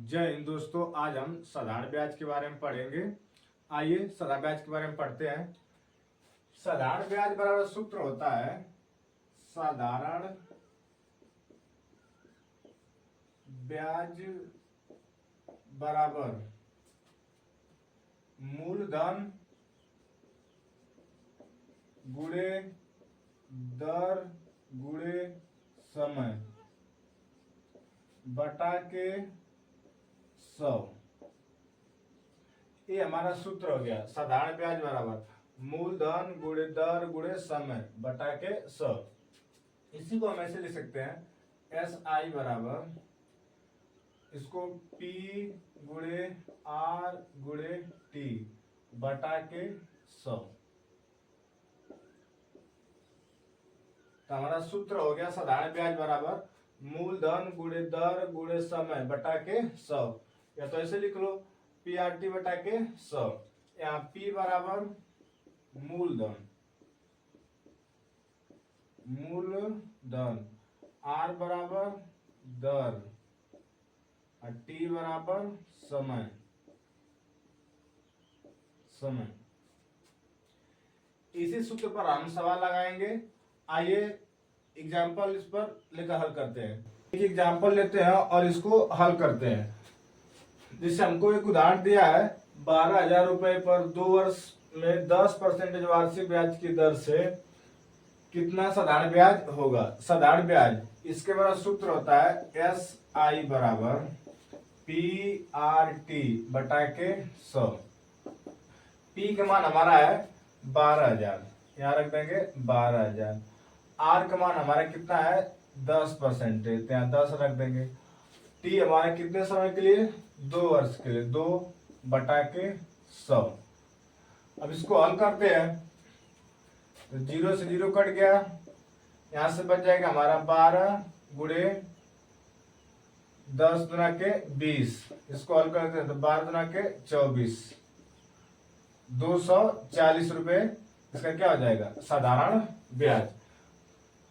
जय हिंद दोस्तों। आज हम साधारण ब्याज के बारे में पढ़ेंगे। आइए साधारण ब्याज के बारे में पढ़ते हैं। साधारण ब्याज बराबर सूत्र होता है साधारण ब्याज बराबर मूलधन गुणे दर गुणे समय बटा के 100। ये हमारा सूत्र हो गया। साधारण ब्याज बराबर मूलधन गुणे दर गुणे समय बटा के 100। इसी को हम ऐसे लिख सकते हैं एस आई बराबर इसको पी गुणे आर गुणे टी बटा के 100। तो हमारा सूत्र हो गया साधारण ब्याज बराबर मूलधन गुणे दर गुणे समय बटा के 100। या तो ऐसे लिख लो पी आर टी बटा के 100। यहाँ पी बराबर मूलधन आर बराबर दर और टी बराबर समय। इसी सूत्र पर हम सवाल लगाएंगे। आइए एग्जाम्पल इस पर लेकर हल करते हैं। एक एग्जाम्पल लेते हैं और इसको हल करते हैं। जिससे हमको एक उदाहरण दिया है 12,000 रुपए पर 2 वर्ष में 10% वार्षिक ब्याज की दर से कितना साधारण ब्याज होगा। साधारण ब्याज इसके बड़ा सूत्र होता है एस आई बराबर पी आर टी बटा के 100। पी का मान हमारा है 12,000, यहाँ रख देंगे 12,000। आर का मान हमारा कितना है 10%, यहाँ 10 रख देंगे। टी हमारे कितने समय के लिए 2 वर्ष के लिए 2 बटा के 100। अब इसको हल करते हैं तो 0 से 0 कट गया, यहां से बच जाएगा हमारा 12 गुणे 10 दुना के 20। इसको हल करते हैं तो 12 दुना के 24, 240 रुपए इसका क्या हो जाएगा साधारण ब्याज।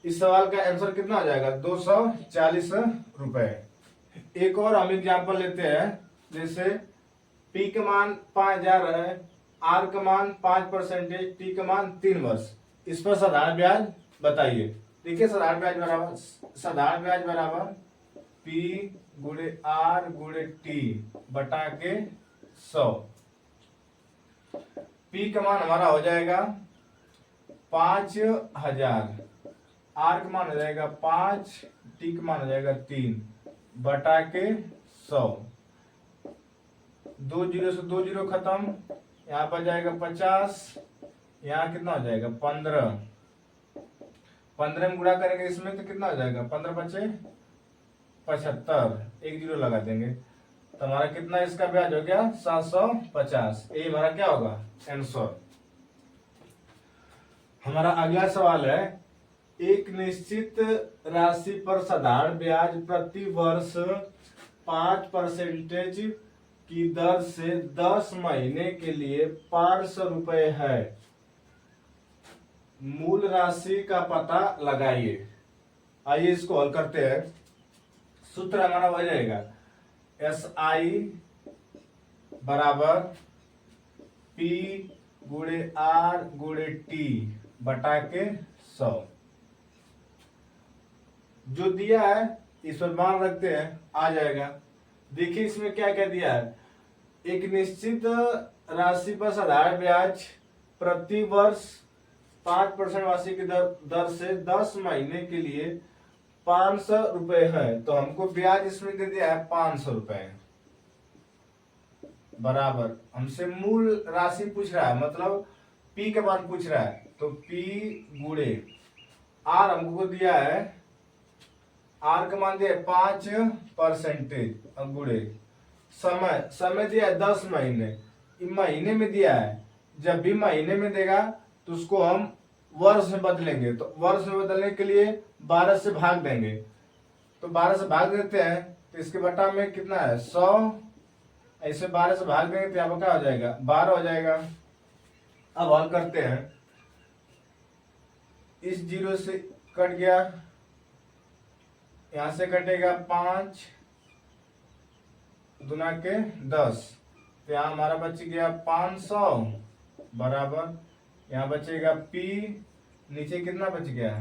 इस सवाल का आंसर कितना हो जाएगा 240 रुपए। एक और हम एग्जाम्पल लेते हैं। जैसे पी का मान 5,000 है, आर का मान 5%, टी का मान 3 वर्ष। इस पर साधारण ब्याज बताइए। देखिए साधारण ब्याज बराबर पी गुणे आर गुणे टी बटा के 100। पी का मान हमारा हो जाएगा 5,000, आर का मान हो जाएगा 5, टी का मान हो जाएगा 3 बटा के 100। 2 0 से 2 0 खत्म, यहाँ पर जाएगा 50, यहाँ कितना हो जाएगा 15। 15 में गुणा करेंगे इसमें तो कितना हो जाएगा 15 बचे 75, 1 0 लगा देंगे तो हमारा कितना इसका ब्याज हो गया 750। ये हमारा क्या होगा आंसर। हमारा अगला सवाल है एक निश्चित राशि पर साधारण ब्याज प्रति वर्ष 5% की दर से 10 महीने के लिए 500 रुपए है। मूल राशि का पता लगाइए। आइए इसको हल करते हैं। सूत्र हमारा हो जाएगा एस आई बराबर पी गुणे आर गुणे टी बटा के 100। जो दिया है इस पर मान रखते हैं आ जाएगा। देखिए इसमें क्या क्या दिया है। एक निश्चित राशि पर साधारण ब्याज प्रति वर्ष 5% वार्षिक की दर से 10 महीने के लिए 500 रुपए है। तो हमको ब्याज इसमें दे दिया है 500 रुपए बराबर हमसे मूल राशि पूछ रहा है, मतलब पी का मान पूछ रहा है। तो पी गुणे आर हमको दिया है, आर का मान दिया है 5% और गुणे समय दिया है 10 महीने। महीने में दिया है, जब भी महीने में देगा तो उसको हम वर्ष में बदलेंगे। तो वर्ष में बदलने के लिए 12 से भाग देंगे। तो 12 से भाग देते हैं तो इसके बटा में कितना है 100। ऐसे 12 से भाग देंगे तो यहाँ पर क्या हो जाएगा 12 हो जाएगा। अब हल करते हैं। इस 0 से कट गया, यहां से कटेगा 5, दूना के 10, तो यहाँ हमारा बच गया 500 बराबर, यहाँ बचेगा P, नीचे कितना बच गया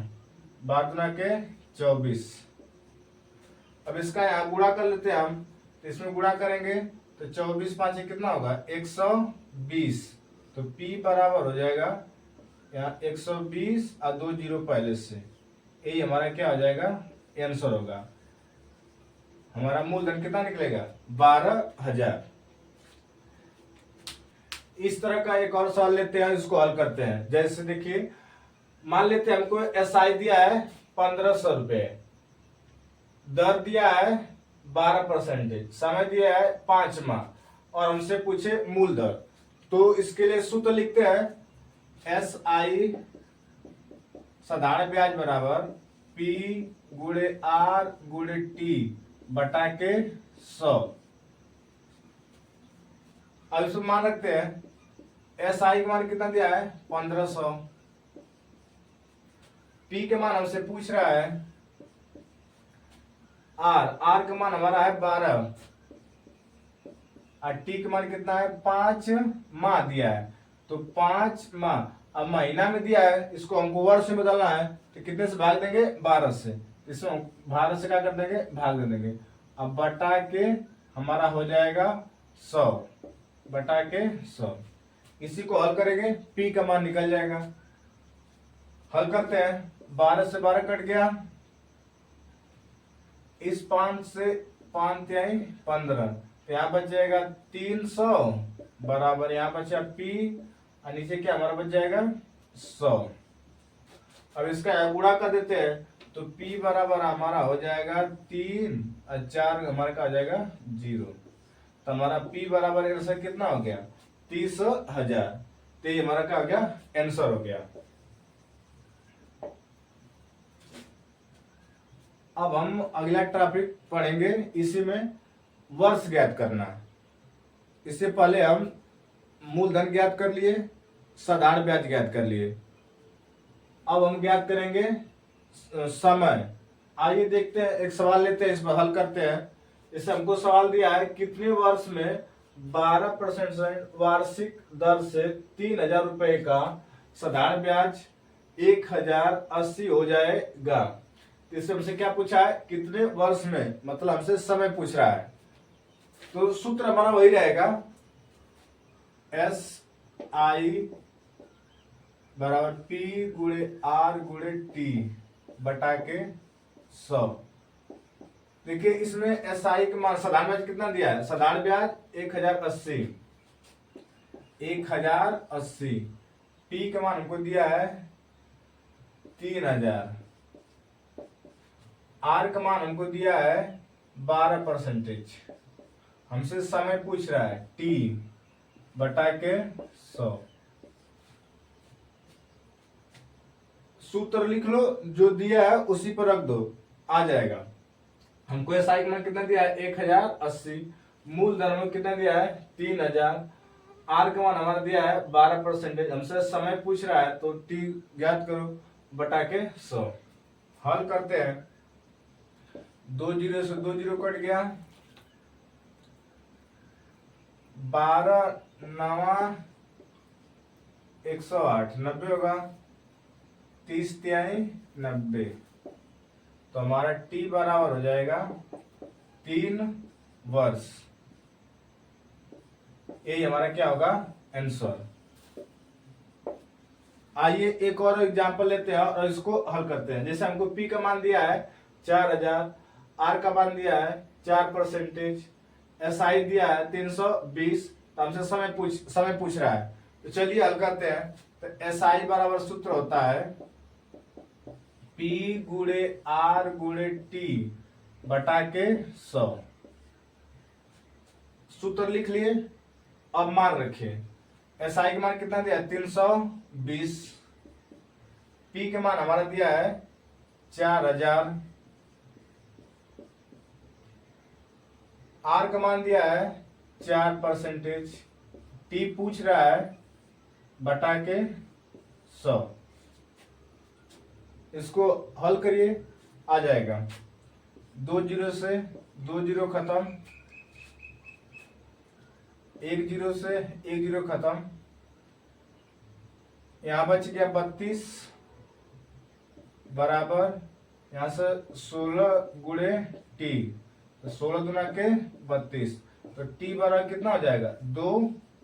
12 दूना के 24। अब इसका यहाँ गुणा कर लेते हैं हम, तो इसमें गुणा करेंगे तो 24 5 कितना होगा 120, तो P बराबर हो जाएगा यहाँ 120 और 2 जीरो पहले से, यही हमारा क्या हो जाएगा आंसर होगा। हमारा मूलधन कितना निकलेगा 12,000। इस तरह का एक और सवाल लेते हैं, इसको हल करते हैं। जैसे देखिए, मान लेते हैं हमको SI दिया है 1500 रुपए, दर दिया है 12%, समय दिया है 5 माह, और हमसे पूछे मूल दर। तो इसके लिए सूत्र लिखते हैं SI साधारण ब्याज बराबर P गुणे R गुणे T बटा के 100। अब इसमें मान रखते हैं SI का मान कितना दिया है 1500, P के मान हमसे पूछ रहा है R का मान हमारा है 12, और T का मान कितना है 5 माह दिया है, तो 5 माह। अब महीना में दिया है, इसको हमको वर्ष में बदलना है, तो कितने से भाग देंगे 12 से, इसमें 12 से क्या कर देंगे भाग दे देंगे। अब बटा के हमारा हो जाएगा 100 बटा के 100। इसी को हल करेंगे, P का मान निकल जाएगा। हल करते हैं, 12 से 12 कट गया, इस 5 से 5 तिहाई 15, तो यहाँ बच जाएगा 300 बराबर, यहाँ बचा P और नीचे क्या हमारा बच जाएगा 100। अब इसका गुणा कर देते हैं, तो P बराबर हमारा हो जाएगा 3 और 4 हमारा का हो जाएगा 0, तो हमारा P बराबर आंसर कितना हो गया 30,000। तो ये हमारा क्या हो गया आंसर हो गया। अब हम अगला टॉपिक पढ़ेंगे, इसी में वर्ष ज्ञात करना। इससे पहले हम मूलधन ज्ञात कर लिए, साधारण ब्याज ज्ञात कर लिए, अब हम ज्ञात करेंगे समय। आइए देखते हैं, एक सवाल लेते हैं, इसमें हल करते हैं। इससे हमको सवाल दिया है कितने वर्ष में 12% वार्षिक दर से 3,000 रुपए का साधारण ब्याज 1,080 हो जाएगा। इससे हमसे क्या पूछा है कितने वर्ष में, मतलब हमसे समय पूछ रहा है। तो सूत्र हमारा वही रहेगा SI बराबर P गुणे R गुणे T बटा के 100। देखिए इसमें SI का मान साधारण ब्याज कितना दिया है, साधारण ब्याज 1,080, 1,080। P का मान हमको दिया है 3,000, R का मान हमको दिया है 12%, हमसे समय पूछ रहा है T बटा के 100। सूत्र लिख लो, जो दिया है उसी पर रख दो, आ जाएगा। हमको SI का मान कितना दिया है 1,080, मूल धन में कितना दिया है 3,000, R का मान हमारा दिया है 12%, हमसे समय पूछ रहा है, तो T ज्ञात करो बटा के 100। हल करते हैं, 2 जीरो से 2 जीरो कट गया, 12 9 108, 90 होगा, 30 तिहाई 90, तो हमारा T बराबर हो जाएगा 3 वर्ष। यही हमारा क्या होगा आंसर। आइए एक और एग्जांपल लेते हैं और इसको हल करते हैं। जैसे हमको P का मान दिया है 4,000, R का मान दिया है 4%, SI दिया है 320, तो हमसे समय पूछ रहा है, तो चलिए हल करते हैं। तो SI बराबर सूत्र होता है P गुणे R गुणे T बटा के 100। सूत्र लिख लिए, अब मान रखिए। SI का मान कितना दिया 320, P का मान हमारा दिया है 4,000, R का मान दिया है 4%, T पूछ रहा है बटा के 100। इसको हल करिए, आ जाएगा। 2 जीरो से 2 जीरो खत्म, एक जीरो से एक जीरो खत्म, यहां बच गया 32 बराबर यहां से 16 गुणे टी, तो 16 गुना के 32, तो टी बराबर कितना हो जाएगा 2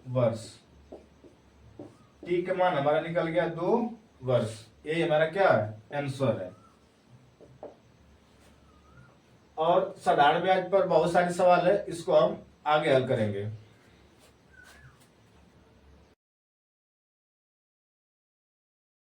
वर्ष। टी का मान हमारा निकल गया 2 वर्ष। यही हमारा क्या है आंसर है। और साधारण ब्याज पर बहुत सारे सवाल है, इसको हम आगे हल करेंगे।